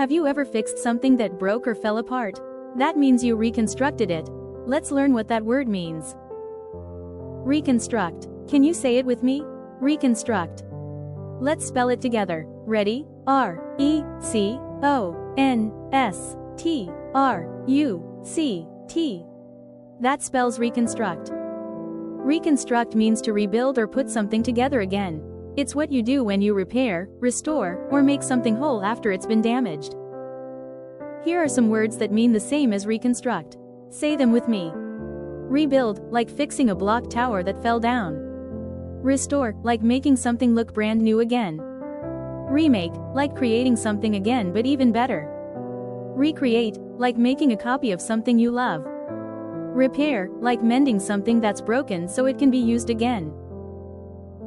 Have you ever fixed something that broke or fell apart? That means you reconstructed it. Let's learn what that word means. Reconstruct. Can you say it with me? Reconstruct. Let's spell it together. Ready? R-E-C-O-N-S-T-R-U-C-T. That spells reconstruct. Reconstruct means to rebuild or put something together again. It's what you do when you repair, restore, or make something whole after it's been damaged. Here are some words that mean the same as reconstruct. Say them with me. Rebuild, like fixing a block tower that fell down. Restore, like making something look brand new again. Remake, like creating something again but even better. Recreate, like making a copy of something you love. Repair, like mending something that's broken so it can be used again.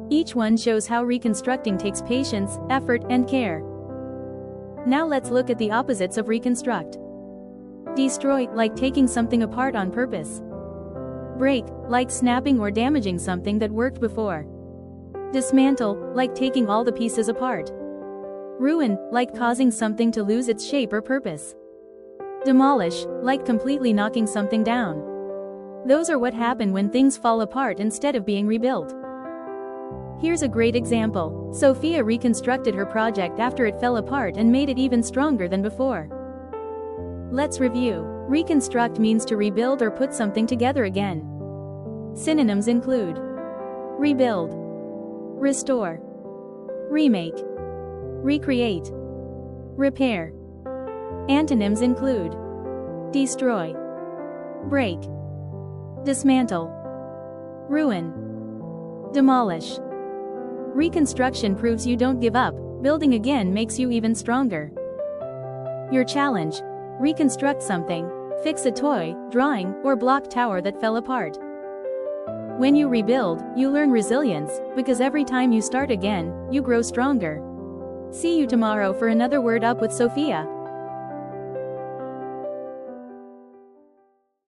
Each one shows how reconstructing takes patience, effort, and care. Now let's look at the opposites of reconstruct. Destroy, like taking something apart on purpose. Break, like snapping or damaging something that worked before. Dismantle, like taking all the pieces apart. Ruin, like causing something to lose its shape or purpose. Demolish, like completely knocking something down. Those are what happen when things fall apart instead of being rebuilt. Here's a great example. Sofia reconstructed her project after it fell apart and made it even stronger than before. Let's review. Reconstruct means to rebuild or put something together again. Synonyms include rebuild, restore, remake, recreate, repair. Antonyms include destroy, break, dismantle, ruin, demolish. Reconstruction proves you don't give up. Building again makes you even stronger. Your challenge: reconstruct something, fix a toy, drawing, or block tower that fell apart. When you rebuild, you learn resilience, because every time you start again, you grow stronger. See you tomorrow for another Word Up with Sofia.